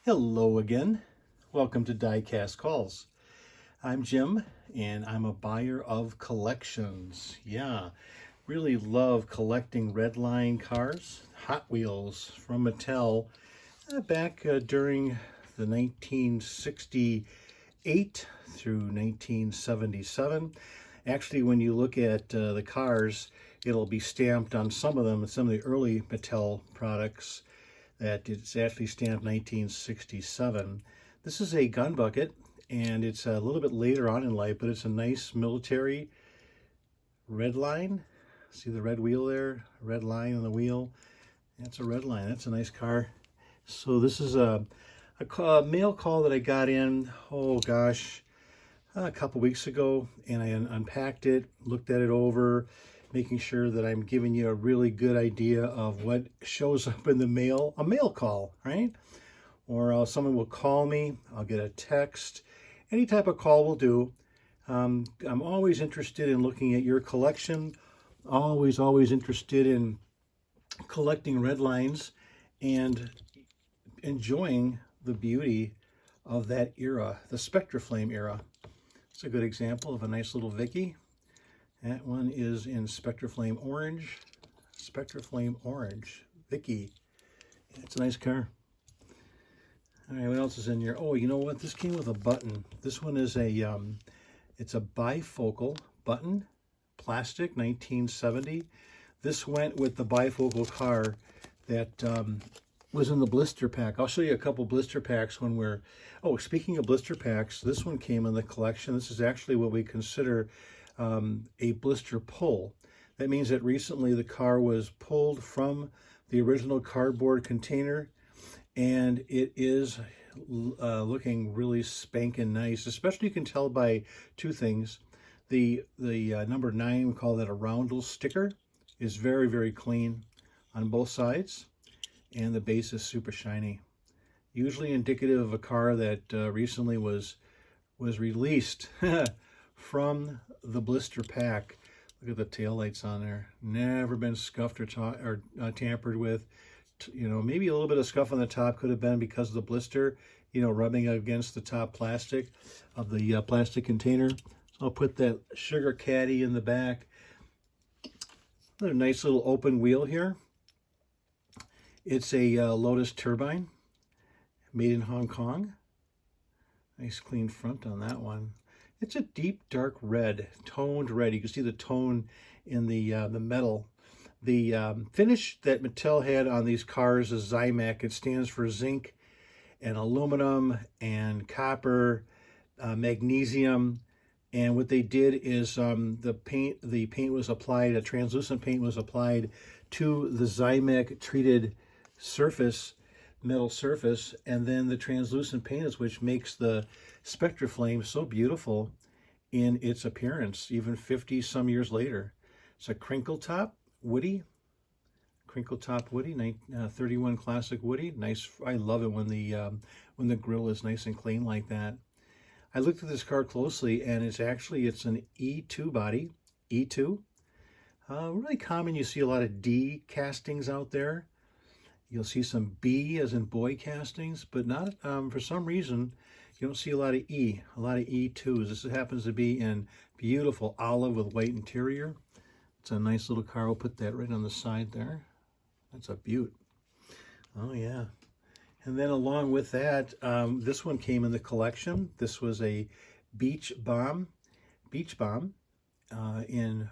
Hello again. Welcome to Diecast Calls. I'm Jim, and I'm a buyer of collections. Yeah, really love collecting Redline cars, Hot Wheels from Mattel back during the 1968 through 1977. Actually, when you look at the cars, it'll be stamped on some of them, some of the early Mattel products, that it's actually stamped 1967. This is a gun bucket, and it's a little bit later on in life, but it's a nice military red line. See the red wheel there? Red line on the wheel. That's a red line. That's a nice car. So this is a mail call that I got in, oh gosh, a couple weeks ago, and I unpacked it, looked at it over, making sure that I'm giving you a really good idea of what shows up in the mail, a mail call, right? Or someone will call me, I'll get a text, any type of call will do. I'm always interested in looking at your collection, always interested in collecting red lines and enjoying the beauty of that era, the Spectraflame era. It's a good example of a nice little Vicky. That one is in Spectraflame Orange. Spectraflame Orange. Vicky. It's a nice car. All right, what else is in here? Oh, you know what? This came with a button. This one is it's a bifocal button. Plastic, 1970. This went with the bifocal car that was in the blister pack. I'll show you a couple blister packs when we're... Oh, speaking of blister packs, this one came in the collection. This is actually what we consider a blister pull. That means that recently the car was pulled from the original cardboard container, and it is looking really spanking nice. Especially you can tell by two things. The number 9, we call that a roundel sticker, is very clean on both sides, and the base is super shiny. Usually indicative of a car that recently was released from the blister pack. Look at the taillights on there. Never been scuffed or tampered with. You know, maybe a little bit of scuff on the top could have been because of the blister, you know, rubbing against the top plastic of the plastic container. So I'll put that sugar caddy in the back. Another nice little open wheel here. It's a Lotus Turbine, made in Hong Kong. Nice clean front on that one. It's a deep dark red, toned red. You can see the tone in the metal. The finish that Mattel had on these cars is Zymac. It stands for zinc and aluminum and copper, magnesium. And what they did is the paint was applied, a translucent paint was applied to the Zymac treated surface, metal surface, and then the translucent paint is which makes the Spectraflame so beautiful in its appearance, even 50 some years later. It's a crinkle top Woody, 31 classic Woody. Nice. I love it when the grill is nice and clean like that. I looked at this car closely, and it's an E2 body, E2. Really common. You see a lot of D castings out there. You'll see some B as in boy castings, but not for some reason you don't see a lot of E, a lot of E2s. This happens to be in beautiful olive with white interior. It's a nice little car. We'll put that right on the side there. That's a beaut. Oh yeah. And then along with that, this one came in the collection. This was a beach bomb in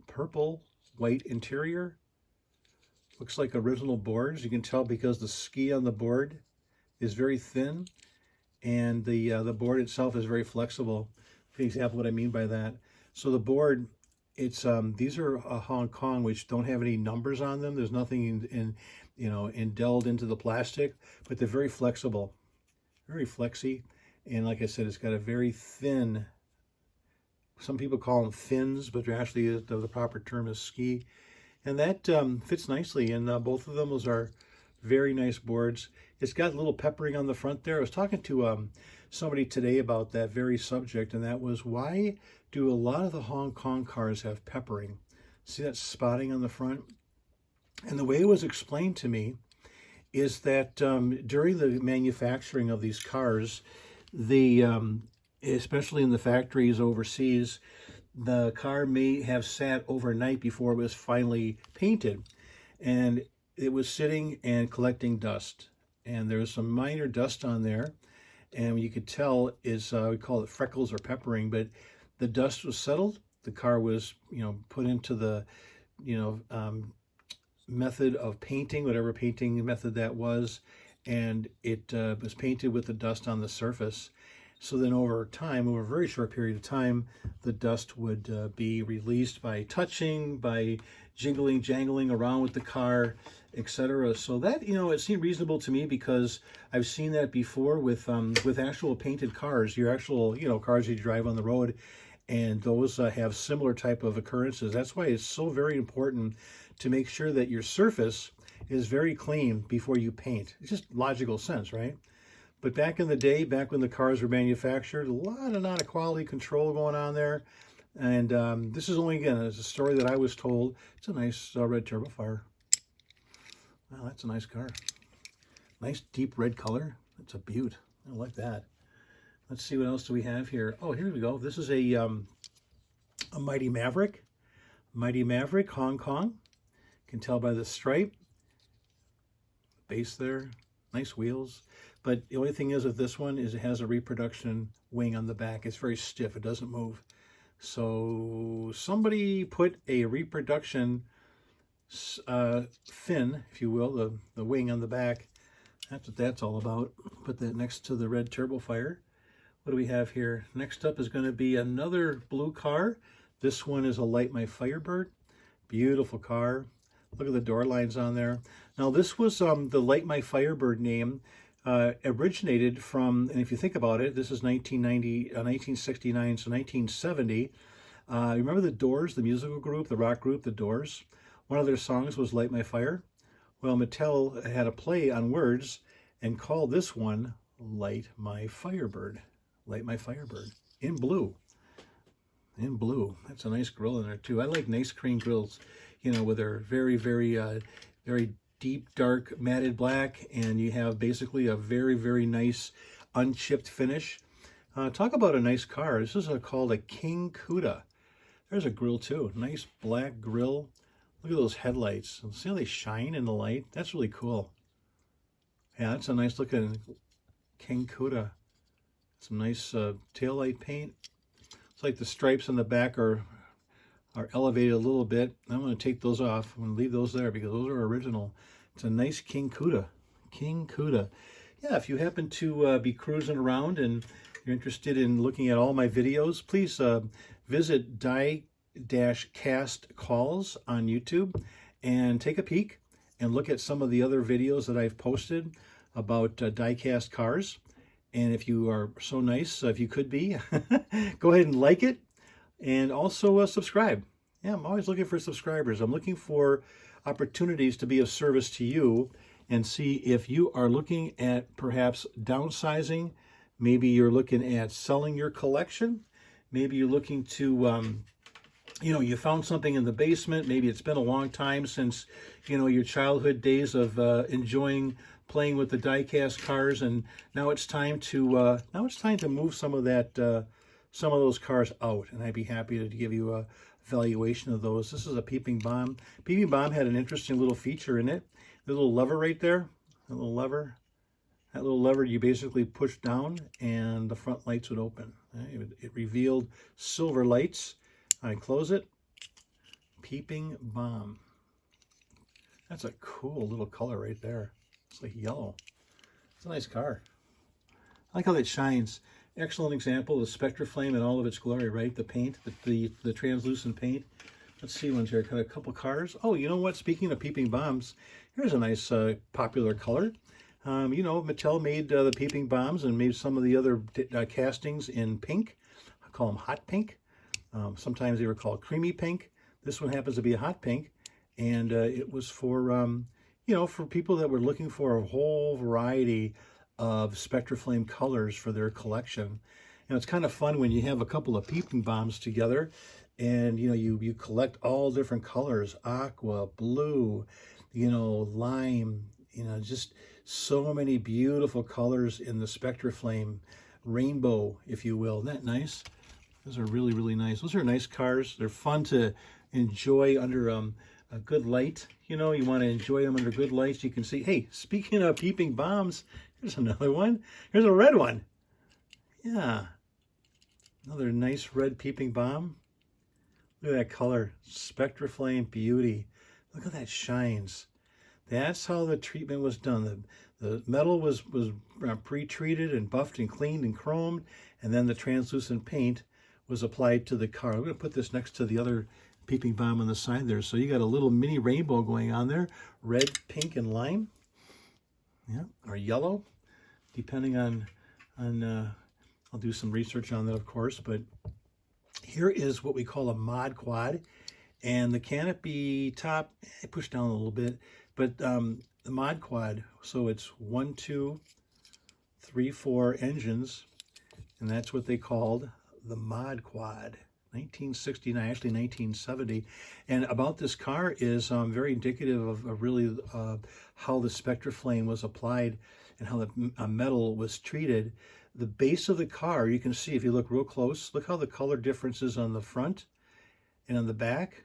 purple, white interior. Looks like original boards. You can tell because the ski on the board is very thin, and the board itself is very flexible. For example, what I mean by that. So the board, it's these are Hong Kong, which don't have any numbers on them. There's nothing indelled into the plastic, but they're very flexible, very flexy. And like I said, it's got a very thin. Some people call them fins, but they're actually the proper term is ski. And that fits nicely, and both of them, those are very nice boards. It's got a little peppering on the front there. I was talking to somebody today about that very subject, and that was, why do a lot of the Hong Kong cars have peppering? See that spotting on the front? And the way it was explained to me is that during the manufacturing of these cars, the especially in the factories overseas, the car may have sat overnight before it was finally painted, and it was sitting and collecting dust. And there was some minor dust on there, and you could tell is we call it freckles or peppering, but the dust was settled. The car was, put into the, method of painting, whatever painting method that was, and it was painted with the dust on the surface. So then over time, over a very short period of time, the dust would be released by touching, by jingling, jangling around with the car, etc. So that, it seemed reasonable to me, because I've seen that before with actual painted cars, your actual, cars you drive on the road, and those have similar type of occurrences. That's why it's so very important to make sure that your surface is very clean before you paint. It's just logical sense, right? But back in the day, back when the cars were manufactured, a lot of quality control going on there. And this is only, again, it's a story that I was told. It's a nice red turbo fire. Wow, that's a nice car. Nice deep red color. It's a beaut. I like that. Let's see, what else do we have here? Oh, here we go. This is a Mighty Maverick. Mighty Maverick, Hong Kong. You can tell by the stripe. Base there. Nice wheels. But the only thing is with this one is it has a reproduction wing on the back. It's very stiff. It doesn't move. So somebody put a reproduction fin, if you will, the wing on the back. That's what that's all about. Put that next to the red turbo fire. What do we have here? Next up is going to be another blue car. This one is a Light My Firebird. Beautiful car. Look at the door lines on there. Now this was the Light My Firebird name originated from, and if you think about it, this is 1969, so 1970. Remember the Doors, the musical group, the rock group, the Doors? One of their songs was Light My Fire. Well, Mattel had a play on words and called this one Light My Firebird. Light My Firebird. In blue. In blue. That's a nice grill in there too. I like nice green grills, with their very, very, very deep, dark, matted black, and you have basically a very, very nice unchipped finish. Talk about a nice car. This is called a King Cuda. There's a grill too. Nice black grill. Look at those headlights. See how they shine in the light? That's really cool. Yeah, that's a nice looking King Cuda. Some nice taillight paint. It's like the stripes on the back are elevated a little bit. I'm going to take those off. I'm going to leave those there because those are original. It's a nice King Cuda. King Cuda. Yeah, if you happen to be cruising around and you're interested in looking at all my videos, please visit Die-Cast Calls on YouTube and take a peek and look at some of the other videos that I've posted about die-cast cars. And if you are so nice, if you could be, go ahead and like it. And also subscribe. Yeah, I'm always looking for subscribers. I'm looking for opportunities to be of service to you and see if you are looking at perhaps downsizing. Maybe you're looking at selling your collection. Maybe you're looking to, you found something in the basement. Maybe it's been a long time since, your childhood days of enjoying playing with the die-cast cars, and now it's time to move some of that. Some of those cars out, and I'd be happy to give you a valuation of those. This is a Peeping Bomb. Peeping Bomb had an interesting little feature in it. The little lever right there, that little lever you basically push down and the front lights would open. It revealed silver lights. I close it. Peeping Bomb. That's a cool little color right there. It's like yellow. It's a nice car. I like how that shines. Excellent example of Spectraflame in all of its glory, right? The paint, the translucent paint. Let's see ones here. Got a couple cars. Oh, you know what? Speaking of Peeping Bombs, here's a nice popular color. Mattel made the Peeping Bombs and made some of the other castings in pink. I call them hot pink. Sometimes they were called creamy pink. This one happens to be a hot pink, and it was for for people that were looking for a whole variety of Spectraflame colors for their collection. It's kind of fun when you have a couple of Peeping Bombs together and you collect all different colors: aqua, blue, lime, You know, just so many beautiful colors in the Spectraflame rainbow, if you will. Isn't that nice? Those are really, really nice. Those are nice cars. They're fun to enjoy under a good light. You know, you want to enjoy them under good lights. You can see, hey, speaking of peeping bombs, here's another one. Here's a red one. Yeah. Another nice red peeping bomb. Look at that color. Spectraflame beauty. Look how that shines. That's how the treatment was done. The metal was pre-treated and buffed and cleaned and chromed, and then the translucent paint was applied to the car. I'm going to put this next to the other peeping bomb on the side there. So you got a little mini rainbow going on there. Red, pink, and lime. Yeah, or yellow, depending on I'll do some research on that, of course. But here is what we call a mod quad. And the canopy top, I pushed down a little bit, but the mod quad, so it's 1, 2, 3, 4 engines, and that's what they called the mod quad. 1969, actually 1970. And about this car is very indicative of really how the Spectraflame was applied and how the metal was treated. The base of the car, you can see if you look real close, look how the color difference is on the front and on the back,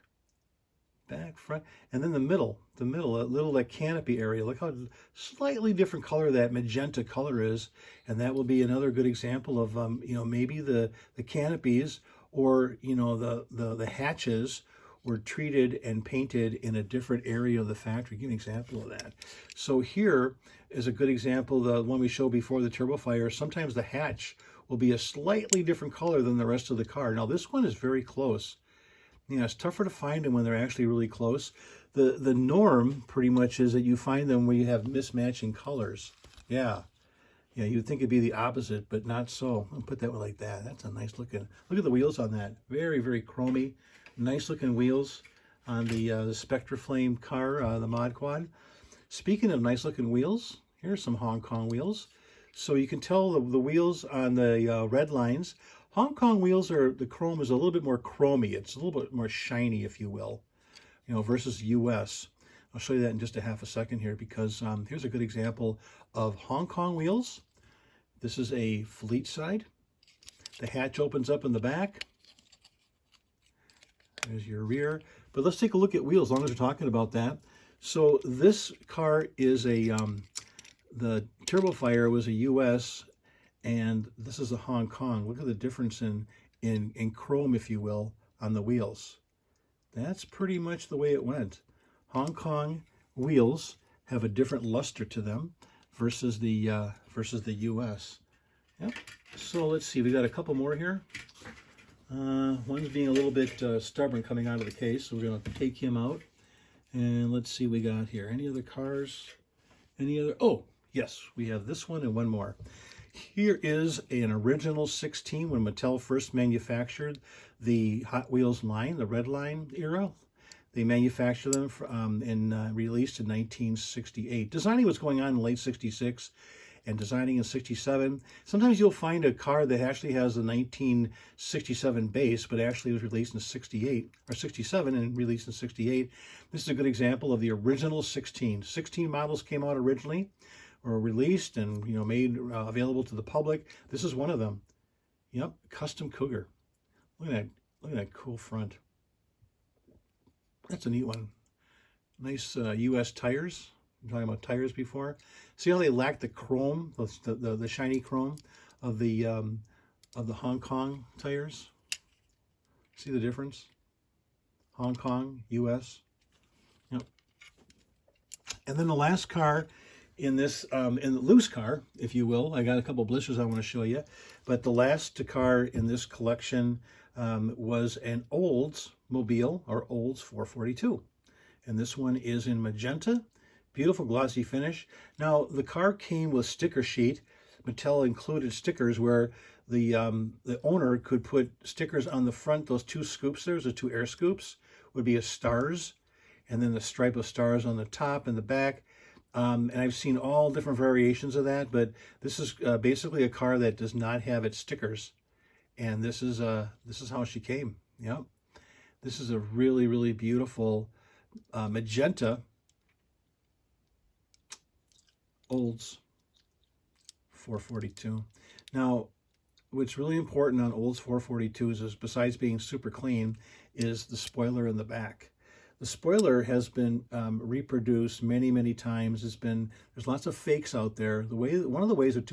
front, and then the middle, that canopy area. Look how slightly different color that magenta color is, and that will be another good example of you know, maybe the canopies or, you know, the hatches were treated and painted in a different area of the factory. Give me an example of that. So here is a good example, the one we showed before, the Turbofire. Sometimes the hatch will be a slightly different color than the rest of the car. Now this one is very close. You know, it's tougher to find them when they're actually really close. The norm pretty much is that you find them where you have mismatching colors. Yeah. Yeah, you'd think it'd be the opposite, but not so. I'll put that one like that. That's a nice looking. Look at the wheels on that. Very, very chromy. Nice looking wheels on the Spectraflame car, the Mod Quad. Speaking of nice looking wheels, here's some Hong Kong wheels. So you can tell the wheels on the Redlines. Hong Kong wheels the chrome is a little bit more chromy. It's a little bit more shiny, if you will, you know, versus US. I'll show you that in just a half a second here, because here's a good example of Hong Kong wheels. This is a fleet side. The hatch opens up in the back. There's your rear. But let's take a look at wheels, as long as we're talking about that. So this car is the Turbofire was a US, and this is a Hong Kong. Look at the difference in chrome, if you will, on the wheels. That's pretty much the way it went. Hong Kong wheels have a different luster to them versus the US. Yep. So let's see, we got a couple more here. One's being a little bit stubborn coming out of the case, so we're going to take him out. And let's see what we got here. Any other cars? Any other? Oh, yes, we have this one and one more. Here is an original 16 when Mattel first manufactured the Hot Wheels line, the Redline era. They manufactured them and released in 1968. Designing was going on in late 66 and designing in 67. Sometimes you'll find a car that actually has a 1967 base, but actually was released in 68 or 67 and released in 68. This is a good example of the original 16. 16 models came out originally, were released and, you know, made available to the public. This is one of them. Yep, custom Cougar. Look at that cool front. That's a neat one. Nice US tires. I'm talking about tires before. See how they lack the chrome, the shiny chrome of the Hong Kong tires? See the difference? Hong Kong, US. Yep. And then the last car in this, in the loose car, if you will, I got a couple blisters I want to show you, but the last car in this collection was an Oldsmobile, or Olds 442. And this one is in magenta. Beautiful glossy finish. Now, the car came with sticker sheet. Mattel included stickers where the owner could put stickers on the front. Those two scoops there, the two air scoops, would be a stars, and then the stripe of stars on the top and the back. And I've seen all different variations of that, but this is basically a car that does not have its stickers. And this is how she came. Yep. This is a really, really beautiful magenta Olds 442. Now, what's really important on Olds 442s is, besides being super clean, is the spoiler in the back. The spoiler has been reproduced many times. There's lots of fakes out there. One of the ways of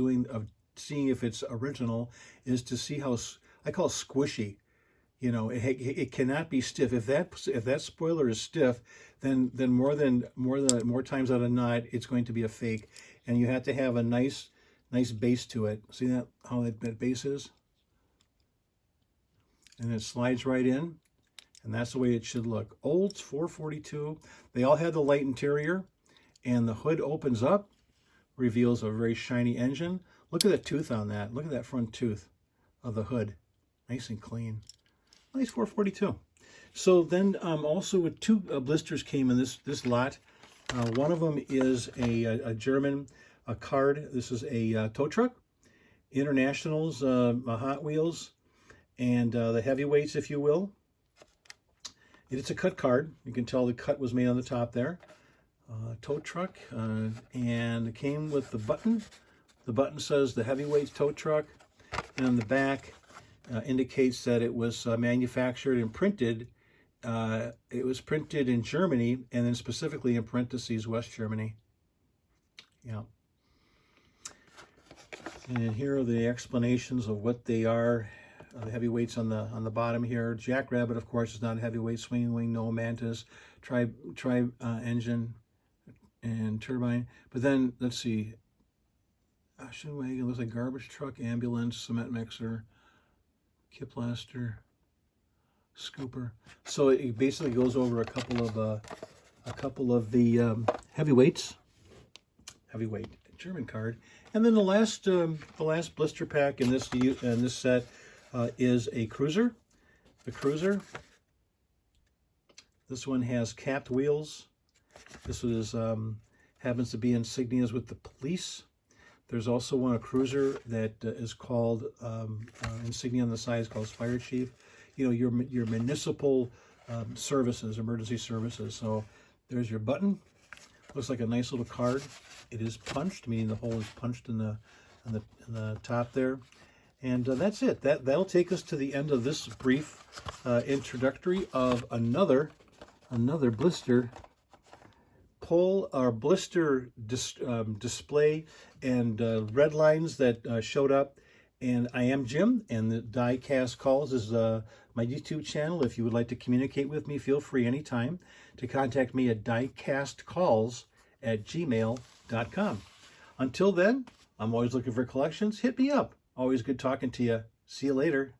seeing if it's original is to see how, I call it squishy. You know, it cannot be stiff. If that spoiler is stiff, then more times out of not, it's going to be a fake. And you have to have a nice base to it. See that, how that base is? And it slides right in. And that's the way it should look. Olds 442, they all have the light interior, and the hood opens up, reveals a very shiny engine. Look at the tooth on that. Look at that front tooth of the hood. Nice and clean. Nice 442. So then also with two blisters came in this lot. One of them is a German card. This is a tow truck. Internationals, Hot Wheels, and the heavyweights, if you will. It's a cut card. You can tell the cut was made on the top there. Tow truck, and it came with the button. The button says the heavyweights tow truck, and on the back indicates that it was manufactured and printed. It was printed in Germany, and then specifically in parentheses, West Germany. Yeah. And here are the explanations of what they are. The heavyweights on the bottom here. Jackrabbit, of course, is not a heavyweight. Swinging wing, no. Mantis, tri engine and turbine. But then let's see. Ocean wagon looks like garbage truck, ambulance, cement mixer, Kiplaster, scooper. So it basically goes over a couple of the heavyweights. Heavyweight German card, and then the last blister pack in this set. Is a cruiser. The cruiser. This one has capped wheels. This is happens to be insignias with the police. There's also a cruiser that is called insignia on the side is called Fire Chief. You know, your municipal services, emergency services. So there's your button. Looks like a nice little card. It is punched, meaning the hole is punched in the top there. And that's it. That'll take us to the end of this brief introductory of another blister pull or blister display and Redlines that showed up. And I am Jim, and the Diecast Calls is my YouTube channel. If you would like to communicate with me, feel free anytime to contact me at diecastcalls@gmail.com. Until then, I'm always looking for collections. Hit me up. Always good talking to you. See you later.